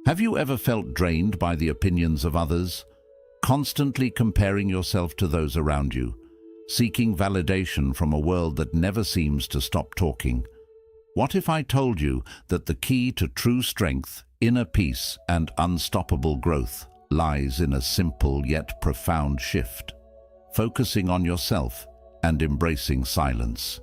Have you ever felt drained by the opinions of others? Constantly comparing yourself to those around you, seeking validation from a world that never seems to stop talking. What if I told you that the key to true strength, inner peace, and unstoppable growth lies in a simple yet profound shift? Focusing on yourself and embracing silence.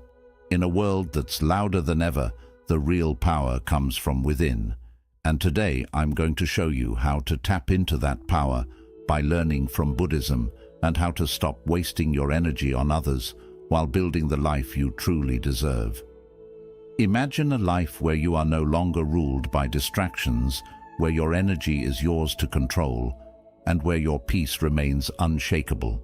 In a world that's louder than ever, the real power comes from within. And today I'm going to show you how to tap into that power by learning from Buddhism and how to stop wasting your energy on others while building the life you truly deserve. Imagine a life where you are no longer ruled by distractions, where your energy is yours to control, and where your peace remains unshakable.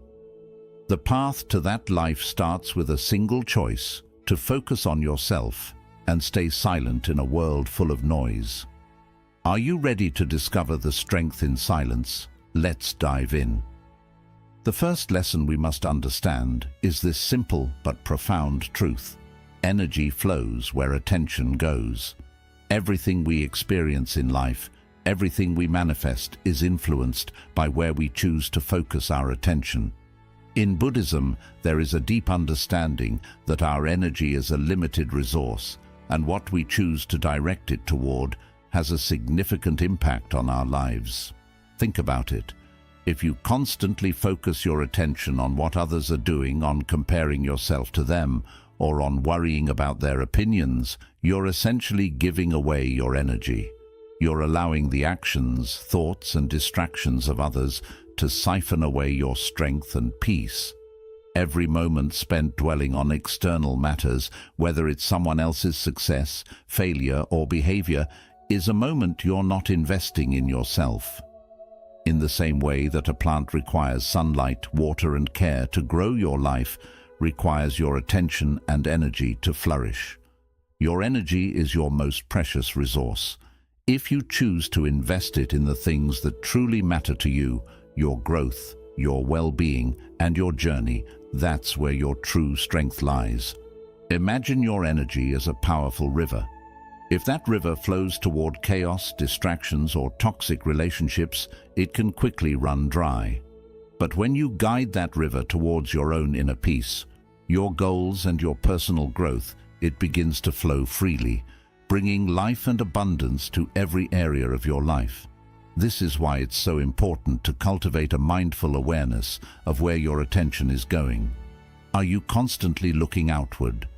The path to that life starts with a single choice: to focus on yourself and stay silent in a world full of noise. Are you ready to discover the strength in silence? Let's dive in. The first lesson we must understand is this simple but profound truth. Energy flows where attention goes. Everything we experience in life, everything we manifest, is influenced by where we choose to focus our attention. In Buddhism, there is a deep understanding that our energy is a limited resource, and what we choose to direct it toward has a significant impact on our lives. Think about it. If you constantly focus your attention on what others are doing, on comparing yourself to them, or on worrying about their opinions, you're essentially giving away your energy. You're allowing the actions, thoughts, and distractions of others to siphon away your strength and peace. Every moment spent dwelling on external matters, whether it's someone else's success, failure, or behavior, is a moment you're not investing in yourself. In the same way that a plant requires sunlight, water, and care to grow, your life requires your attention and energy to flourish. Your energy is your most precious resource. If you choose to invest it in the things that truly matter to you, your growth, your well-being, and your journey, that's where your true strength lies. Imagine your energy as a powerful river. If that river flows toward chaos, distractions, or toxic relationships, it can quickly run dry. But when you guide that river towards your own inner peace, your goals, and your personal growth, it begins to flow freely, bringing life and abundance to every area of your life. This is why it's so important to cultivate a mindful awareness of where your attention is going. Are you constantly looking outward?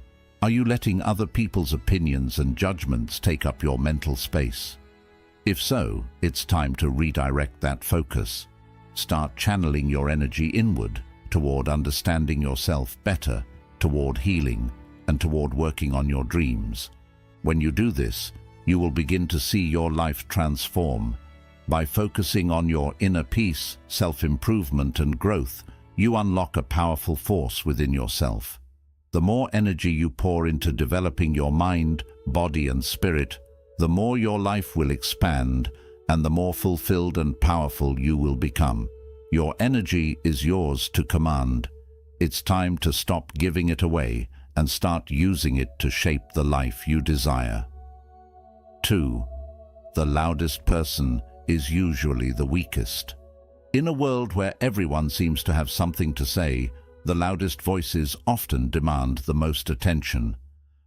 Are you letting other people's opinions and judgments take up your mental space? If so, it's time to redirect that focus. Start channeling your energy inward, toward understanding yourself better, toward healing, and toward working on your dreams. When you do this, you will begin to see your life transform. By focusing on your inner peace, self-improvement, and growth, you unlock a powerful force within yourself. The more energy you pour into developing your mind, body, and spirit, the more your life will expand, and the more fulfilled and powerful you will become. Your energy is yours to command. It's time to stop giving it away and start using it to shape the life you desire. 2. The loudest person is usually the weakest. In a world where everyone seems to have something to say, the loudest voices often demand the most attention.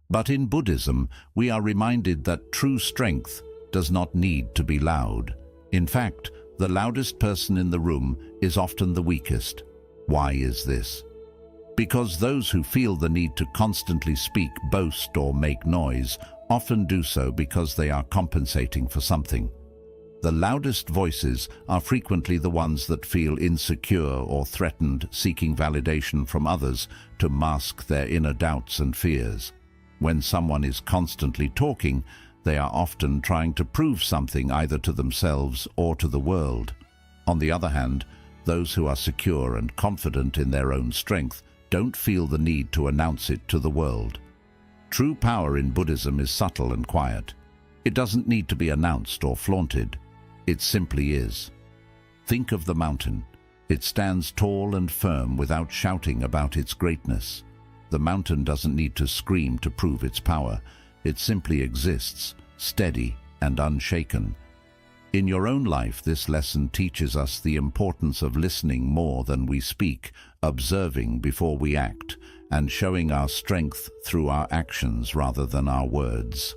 But in Buddhism, we are reminded that true strength does not need to be loud. In fact, the loudest person in the room is often the weakest. Why is this? Because those who feel the need to constantly speak, boast, or make noise often do so because they are compensating for something. The loudest voices are frequently the ones that feel insecure or threatened, seeking validation from others to mask their inner doubts and fears. When someone is constantly talking, they are often trying to prove something either to themselves or to the world. On the other hand, those who are secure and confident in their own strength don't feel the need to announce it to the world. True power in Buddhism is subtle and quiet. It doesn't need to be announced or flaunted. It simply is. Think of the mountain. It stands tall and firm without shouting about its greatness. The mountain doesn't need to scream to prove its power. It simply exists, steady and unshaken. In your own life, this lesson teaches us the importance of listening more than we speak, observing before we act, and showing our strength through our actions rather than our words.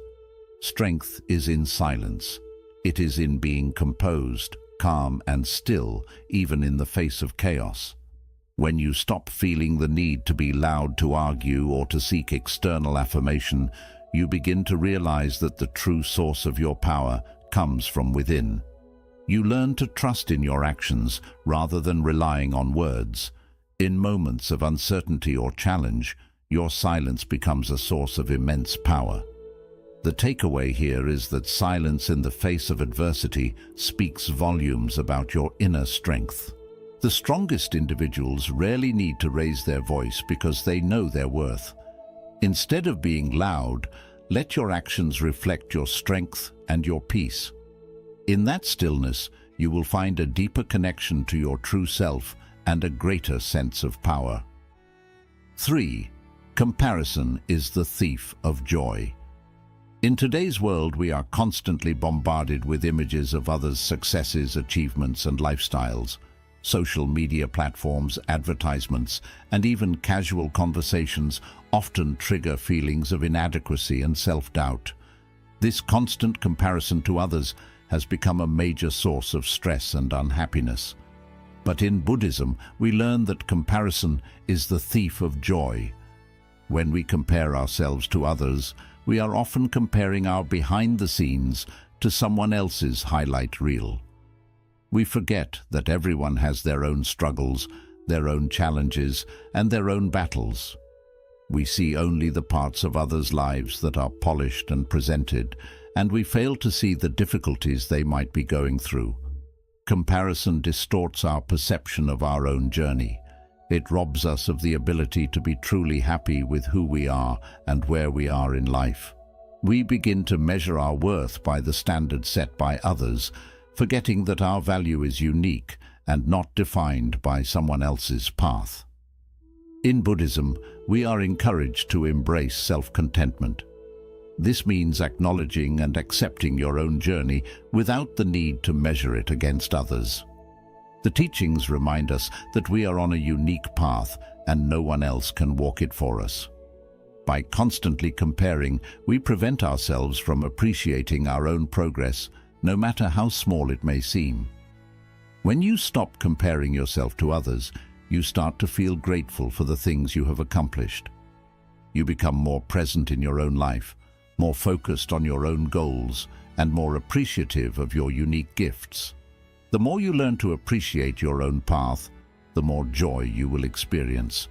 Strength is in silence. It is in being composed, calm, and still, even in the face of chaos. When you stop feeling the need to be loud to argue or to seek external affirmation, you begin to realize that the true source of your power comes from within. You learn to trust in your actions rather than relying on words. In moments of uncertainty or challenge, your silence becomes a source of immense power. The takeaway here is that silence in the face of adversity speaks volumes about your inner strength. The strongest individuals rarely need to raise their voice because they know their worth. Instead of being loud, let your actions reflect your strength and your peace. In that stillness, you will find a deeper connection to your true self and a greater sense of power. 3. Comparison is the thief of joy. In today's world, we are constantly bombarded with images of others' successes, achievements, and lifestyles. Social media platforms, advertisements, and even casual conversations often trigger feelings of inadequacy and self-doubt. This constant comparison to others has become a major source of stress and unhappiness. But in Buddhism, we learn that comparison is the thief of joy. When we compare ourselves to others, we are often comparing our behind the scenes to someone else's highlight reel. We forget that everyone has their own struggles, their own challenges, and their own battles. We see only the parts of others' lives that are polished and presented, and we fail to see the difficulties they might be going through. Comparison distorts our perception of our own journey. It robs us of the ability to be truly happy with who we are and where we are in life. We begin to measure our worth by the standards set by others, forgetting that our value is unique and not defined by someone else's path. In Buddhism, we are encouraged to embrace self-contentment. This means acknowledging and accepting your own journey without the need to measure it against others. The teachings remind us that we are on a unique path and no one else can walk it for us. By constantly comparing, we prevent ourselves from appreciating our own progress, no matter how small it may seem. When you stop comparing yourself to others, you start to feel grateful for the things you have accomplished. You become more present in your own life, more focused on your own goals, and more appreciative of your unique gifts. The more you learn to appreciate your own path, the more joy you will experience.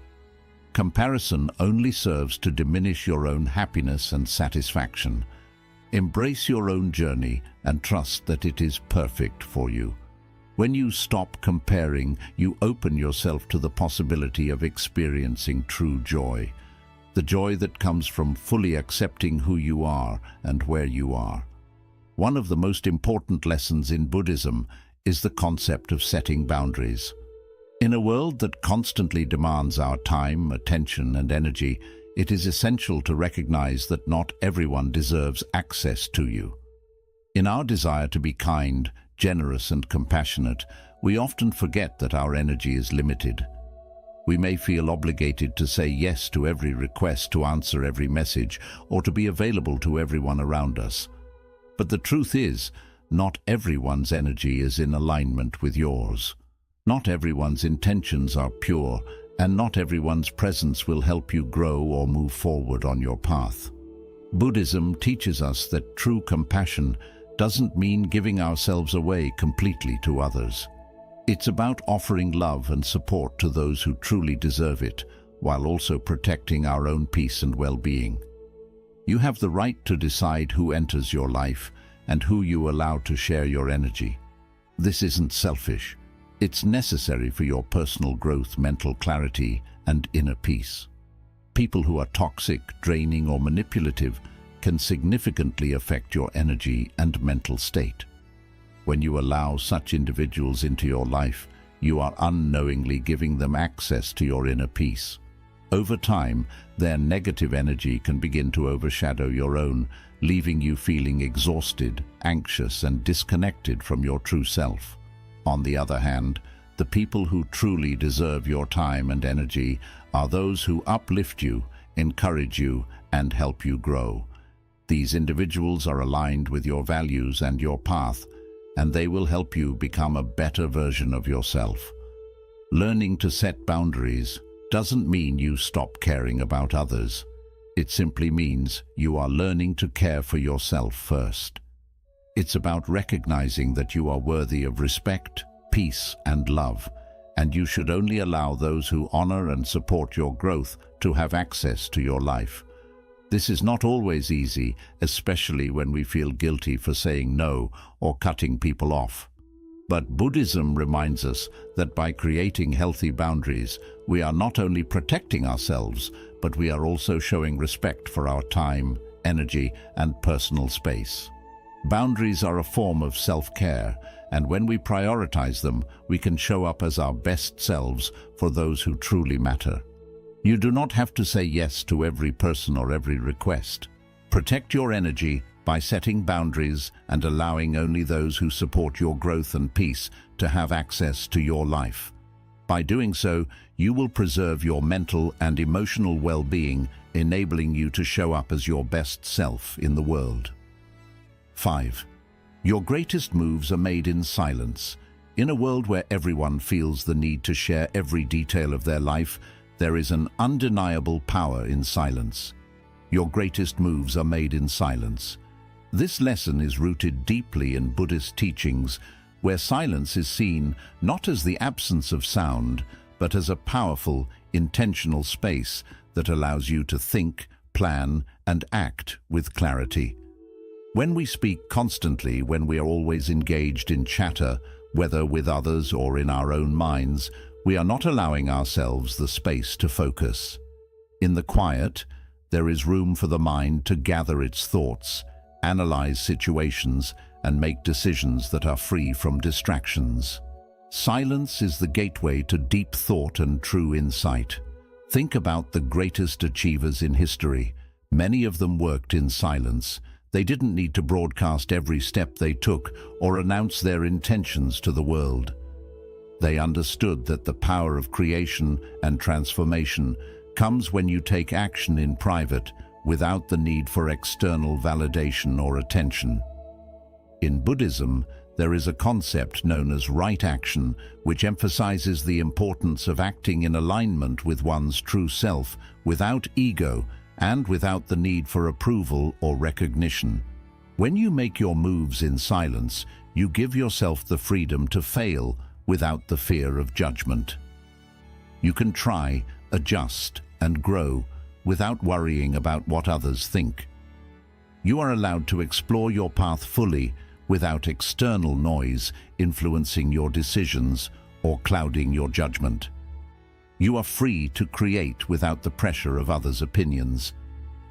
Comparison only serves to diminish your own happiness and satisfaction. Embrace your own journey and trust that it is perfect for you. When you stop comparing, you open yourself to the possibility of experiencing true joy. The joy that comes from fully accepting who you are and where you are. One of the most important lessons in Buddhism is the concept of setting boundaries. In a world that constantly demands our time, attention, and energy, it is essential to recognize that not everyone deserves access to you. In our desire to be kind, generous, and compassionate, we often forget that our energy is limited. We may feel obligated to say yes to every request, to answer every message, or to be available to everyone around us. But the truth is, not everyone's energy is in alignment with yours. Not everyone's intentions are pure, and not everyone's presence will help you grow or move forward on your path. Buddhism teaches us that true compassion doesn't mean giving ourselves away completely to others. It's about offering love and support to those who truly deserve it, while also protecting our own peace and well-being. You have the right to decide who enters your life and who you allow to share your energy. This isn't selfish. It's necessary for your personal growth, mental clarity, and inner peace. People who are toxic, draining, or manipulative can significantly affect your energy and mental state. When you allow such individuals into your life, you are unknowingly giving them access to your inner peace. Over time, their negative energy can begin to overshadow your own, leaving you feeling exhausted, anxious, and disconnected from your true self. On the other hand, the people who truly deserve your time and energy are those who uplift you, encourage you, and help you grow. These individuals are aligned with your values and your path, and they will help you become a better version of yourself. Learning to set boundaries doesn't mean you stop caring about others. It simply means you are learning to care for yourself first. It's about recognizing that you are worthy of respect, peace, and love, and you should only allow those who honor and support your growth to have access to your life. This is not always easy, especially when we feel guilty for saying no or cutting people off. But Buddhism reminds us that by creating healthy boundaries, we are not only protecting ourselves, but we are also showing respect for our time, energy, and personal space. Boundaries are a form of self-care, and when we prioritize them, we can show up as our best selves for those who truly matter. You do not have to say yes to every person or every request. Protect your energy by setting boundaries and allowing only those who support your growth and peace to have access to your life. By doing so, you will preserve your mental and emotional well-being, enabling you to show up as your best self in the world. 5. Your greatest moves are made in silence. In a world where everyone feels the need to share every detail of their life, there is an undeniable power in silence. Your greatest moves are made in silence. This lesson is rooted deeply in Buddhist teachings, where silence is seen not as the absence of sound, but as a powerful, intentional space that allows you to think, plan, and act with clarity. When we speak constantly, when we are always engaged in chatter, whether with others or in our own minds, we are not allowing ourselves the space to focus. In the quiet, there is room for the mind to gather its thoughts, analyze situations, and make decisions that are free from distractions. Silence is the gateway to deep thought and true insight. Think about the greatest achievers in history. Many of them worked in silence. They didn't need to broadcast every step they took or announce their intentions to the world. They understood that the power of creation and transformation comes when you take action in private without the need for external validation or attention. In Buddhism, there is a concept known as right action, which emphasizes the importance of acting in alignment with one's true self, without ego and without the need for approval or recognition. When you make your moves in silence, you give yourself the freedom to fail without the fear of judgment. You can try, adjust, and grow without worrying about what others think. You are allowed to explore your path fully without external noise influencing your decisions or clouding your judgment. You are free to create without the pressure of others' opinions.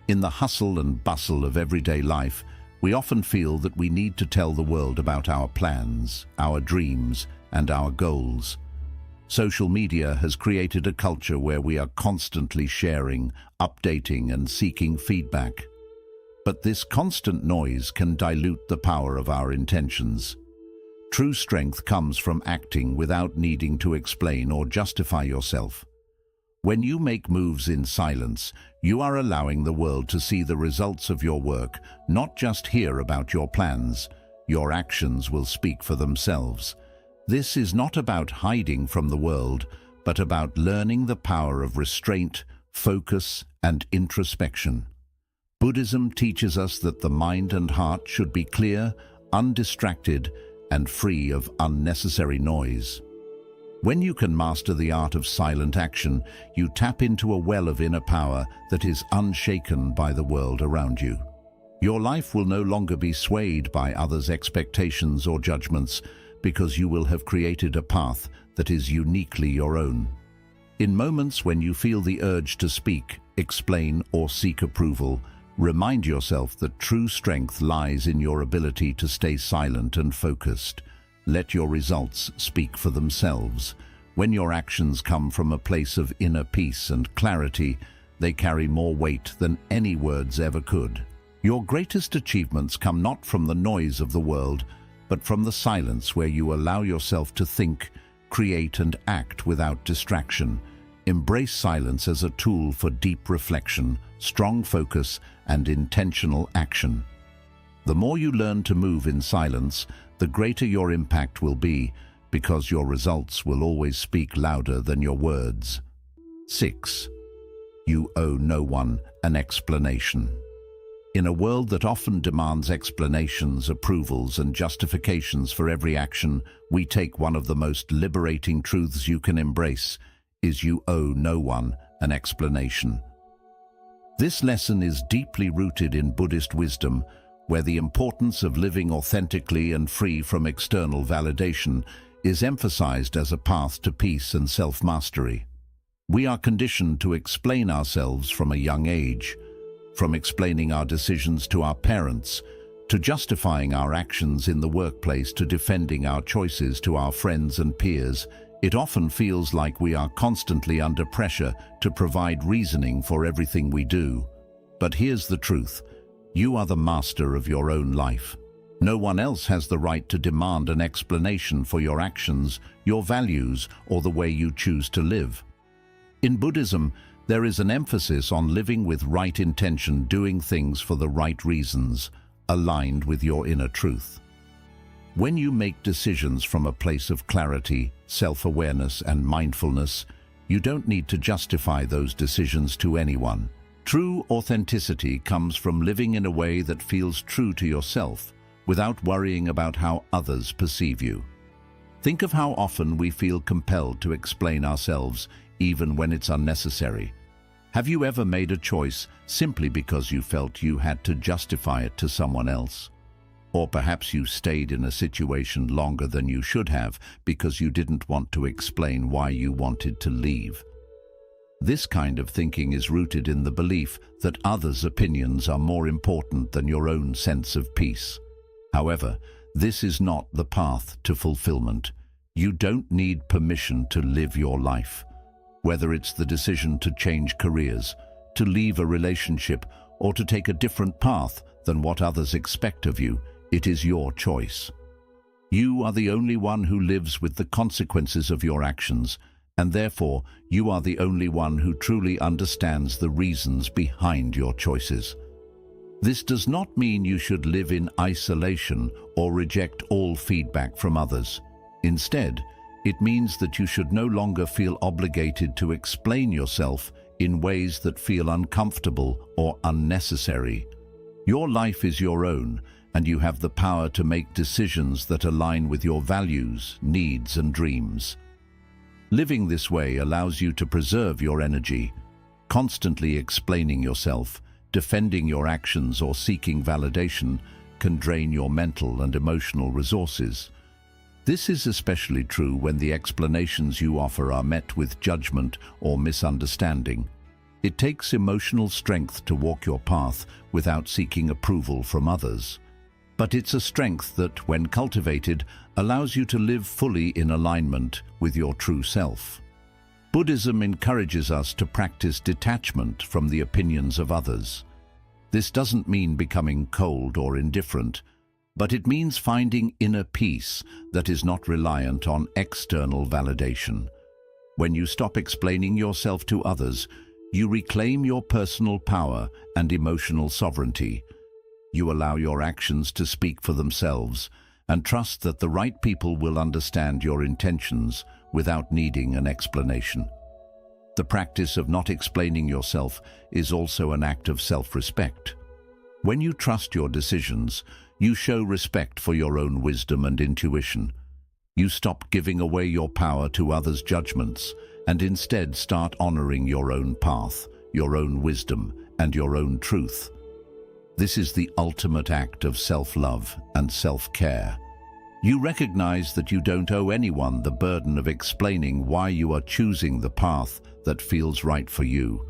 In the hustle and bustle of everyday life, we often feel that we need to tell the world about our plans, our dreams, and our goals. Social media has created a culture where we are constantly sharing, updating, and seeking feedback. But this constant noise can dilute the power of our intentions. True strength comes from acting without needing to explain or justify yourself. When you make moves in silence, you are allowing the world to see the results of your work, not just hear about your plans. Your actions will speak for themselves. This is not about hiding from the world, but about learning the power of restraint, focus, and introspection. Buddhism teaches us that the mind and heart should be clear, undistracted, and free of unnecessary noise. When you can master the art of silent action, you tap into a well of inner power that is unshaken by the world around you. Your life will no longer be swayed by others' expectations or judgments, because you will have created a path that is uniquely your own. In moments when you feel the urge to speak, explain, or seek approval, remind yourself that true strength lies in your ability to stay silent and focused. Let your results speak for themselves. When your actions come from a place of inner peace and clarity, they carry more weight than any words ever could. Your greatest achievements come not from the noise of the world, but from the silence where you allow yourself to think, create and act without distraction. Embrace silence as a tool for deep reflection, strong focus and intentional action. The more you learn to move in silence, the greater your impact will be, because your results will always speak louder than your words. 6. You owe no one an explanation. In a world that often demands explanations, approvals, and justifications for every action, we take one of the most liberating truths you can embrace is you owe no one an explanation. This lesson is deeply rooted in Buddhist wisdom, where the importance of living authentically and free from external validation is emphasized as a path to peace and self-mastery. We are conditioned to explain ourselves from a young age, from explaining our decisions to our parents, to justifying our actions in the workplace, to defending our choices to our friends and peers. It often feels like we are constantly under pressure to provide reasoning for everything we do. But here's the truth. You are the master of your own life. No one else has the right to demand an explanation for your actions, your values, or the way you choose to live. In Buddhism, there is an emphasis on living with right intention, doing things for the right reasons, aligned with your inner truth. When you make decisions from a place of clarity, self-awareness, and mindfulness, you don't need to justify those decisions to anyone. True authenticity comes from living in a way that feels true to yourself, without worrying about how others perceive you. Think of how often we feel compelled to explain ourselves, even when it's unnecessary. Have you ever made a choice simply because you felt you had to justify it to someone else? Or perhaps you stayed in a situation longer than you should have because you didn't want to explain why you wanted to leave. This kind of thinking is rooted in the belief that others' opinions are more important than your own sense of peace. However, this is not the path to fulfillment. You don't need permission to live your life. Whether it's the decision to change careers, to leave a relationship, or to take a different path than what others expect of you, it is your choice. You are the only one who lives with the consequences of your actions, and therefore you are the only one who truly understands the reasons behind your choices. This does not mean you should live in isolation or reject all feedback from others. Instead, it means that you should no longer feel obligated to explain yourself in ways that feel uncomfortable or unnecessary. Your life is your own, and you have the power to make decisions that align with your values, needs, and dreams. Living this way allows you to preserve your energy. Constantly explaining yourself, defending your actions, or seeking validation can drain your mental and emotional resources. This is especially true when the explanations you offer are met with judgment or misunderstanding. It takes emotional strength to walk your path without seeking approval from others. But it's a strength that, when cultivated, allows you to live fully in alignment with your true self. Buddhism encourages us to practice detachment from the opinions of others. This doesn't mean becoming cold or indifferent, but it means finding inner peace that is not reliant on external validation. When you stop explaining yourself to others, you reclaim your personal power and emotional sovereignty. You allow your actions to speak for themselves and trust that the right people will understand your intentions without needing an explanation. The practice of not explaining yourself is also an act of self-respect. When you trust your decisions, you show respect for your own wisdom and intuition. You stop giving away your power to others' judgments and instead start honoring your own path, your own wisdom, and your own truth. This is the ultimate act of self-love and self-care. You recognize that you don't owe anyone the burden of explaining why you are choosing the path that feels right for you.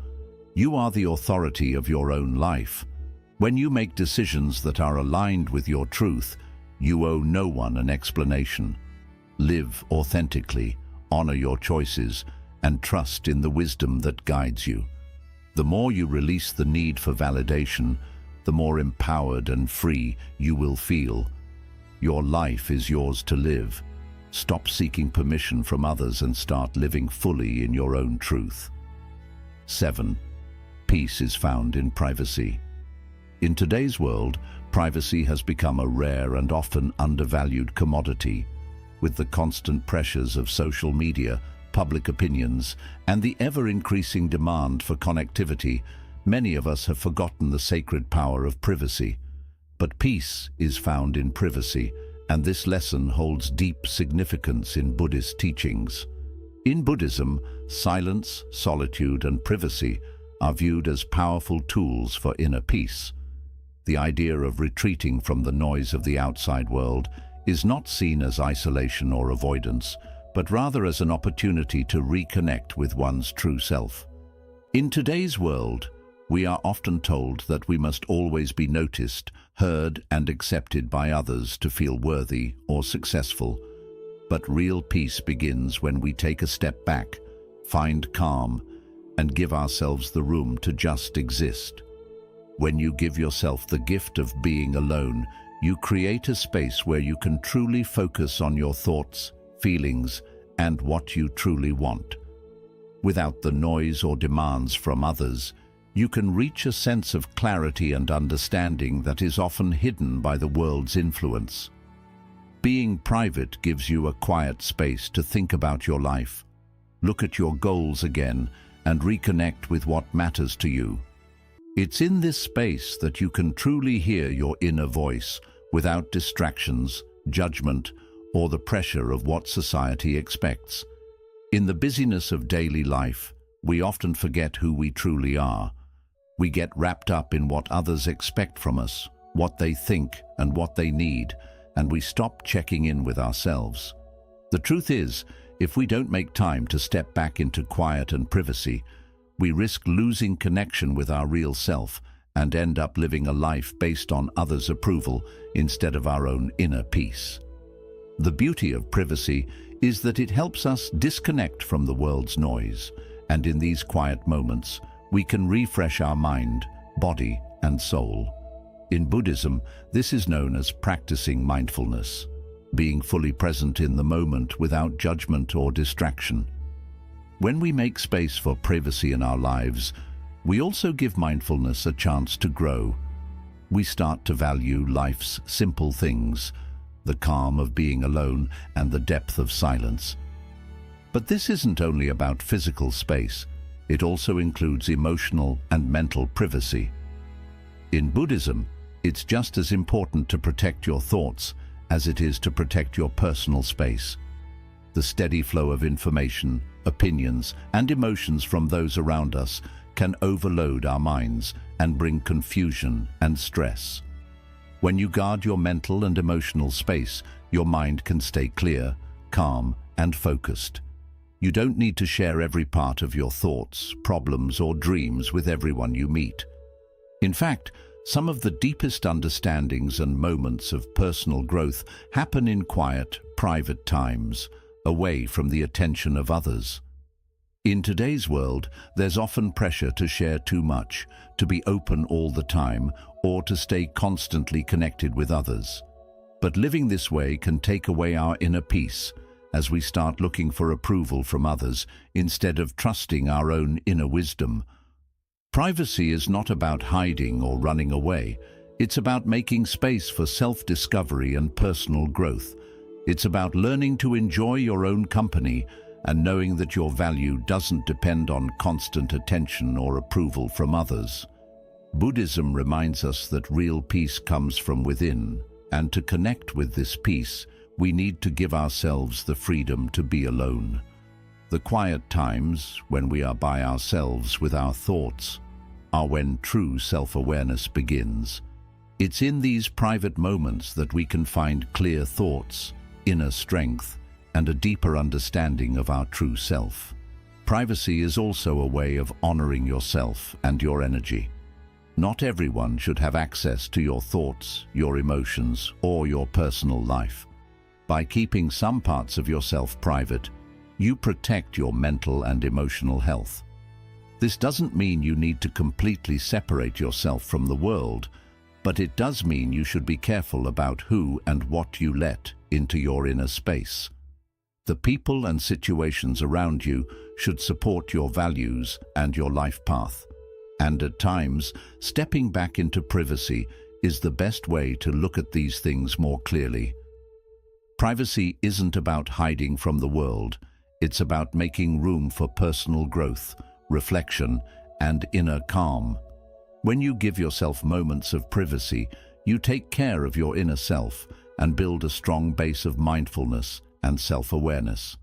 You are the authority of your own life. When you make decisions that are aligned with your truth, you owe no one an explanation. Live authentically, honor your choices, and trust in the wisdom that guides you. The more you release the need for validation, the more empowered and free you will feel. Your life is yours to live. Stop seeking permission from others and start living fully in your own truth. 7. Peace is found in privacy. In today's world, privacy has become a rare and often undervalued commodity. With the constant pressures of social media, public opinions, and the ever-increasing demand for connectivity, many of us have forgotten the sacred power of privacy. But peace is found in privacy, and this lesson holds deep significance in Buddhist teachings. In Buddhism, silence, solitude, and privacy are viewed as powerful tools for inner peace. The idea of retreating from the noise of the outside world is not seen as isolation or avoidance, but rather as an opportunity to reconnect with one's true self. In today's world, we are often told that we must always be noticed, heard, and accepted by others to feel worthy or successful. But real peace begins when we take a step back, find calm, and give ourselves the room to just exist. When you give yourself the gift of being alone, you create a space where you can truly focus on your thoughts, feelings, and what you truly want. Without the noise or demands from others, you can reach a sense of clarity and understanding that is often hidden by the world's influence. Being private gives you a quiet space to think about your life, look at your goals again, and reconnect with what matters to you. It's in this space that you can truly hear your inner voice without distractions, judgment, or the pressure of what society expects. In the busyness of daily life, we often forget who we truly are. We get wrapped up in what others expect from us, what they think and what they need, and we stop checking in with ourselves. The truth is, if we don't make time to step back into quiet and privacy, we risk losing connection with our real self and end up living a life based on others' approval instead of our own inner peace. The beauty of privacy is that it helps us disconnect from the world's noise, and in these quiet moments, we can refresh our mind, body, and soul. In Buddhism, this is known as practicing mindfulness, being fully present in the moment without judgment or distraction. When we make space for privacy in our lives, we also give mindfulness a chance to grow. We start to value life's simple things, the calm of being alone and the depth of silence. But this isn't only about physical space. It also includes emotional and mental privacy. In Buddhism, it's just as important to protect your thoughts as it is to protect your personal space. The steady flow of information, opinions, and emotions from those around us can overload our minds and bring confusion and stress. When you guard your mental and emotional space, your mind can stay clear, calm, and focused. You don't need to share every part of your thoughts, problems, or dreams with everyone you meet. In fact, some of the deepest understandings and moments of personal growth happen in quiet, private times, away from the attention of others. In today's world, there's often pressure to share too much, to be open all the time, or to stay constantly connected with others. But living this way can take away our inner peace, as we start looking for approval from others instead of trusting our own inner wisdom. Privacy is not about hiding or running away. It's about making space for self-discovery and personal growth. It's about learning to enjoy your own company and knowing that your value doesn't depend on constant attention or approval from others. Buddhism reminds us that real peace comes from within, and to connect with this peace, we need to give ourselves the freedom to be alone. The quiet times, when we are by ourselves with our thoughts, are when true self-awareness begins. It's in these private moments that we can find clear thoughts, inner strength, and a deeper understanding of our true self. Privacy is also a way of honoring yourself and your energy. Not everyone should have access to your thoughts, your emotions, or your personal life. By keeping some parts of yourself private, You protect your mental and emotional health. This doesn't mean you need to completely separate yourself from the world, but it does mean you should be careful about who and what you let into your inner space. The people and situations around you should support your values and your life path. And at times, stepping back into privacy is the best way to look at these things more clearly. Privacy isn't about hiding from the world. It's about making room for personal growth, reflection, and inner calm. When you give yourself moments of privacy, you take care of your inner self and build a strong base of mindfulness and self-awareness.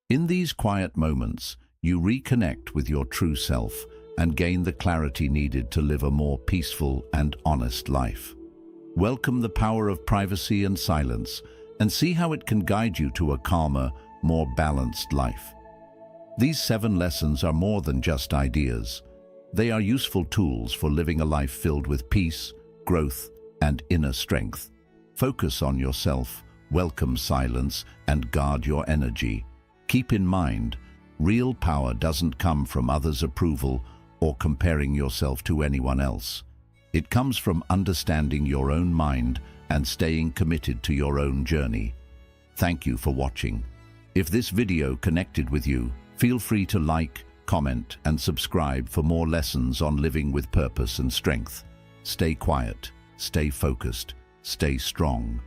In these quiet moments, you reconnect with your true self and gain the clarity needed to live a more peaceful and honest life. Welcome the power of privacy and silence, and see how it can guide you to a calmer, more balanced life. These 7 lessons are more than just ideas. They are useful tools for living a life filled with peace, growth, and inner strength. Focus on yourself, welcome silence, and guard your energy. Keep in mind, real power doesn't come from others' approval or comparing yourself to anyone else. It comes from understanding your own mind and staying committed to your own journey. Thank you for watching. If this video connected with you, feel free to like, comment, and subscribe for more lessons on living with purpose and strength. Stay quiet, stay focused, stay strong.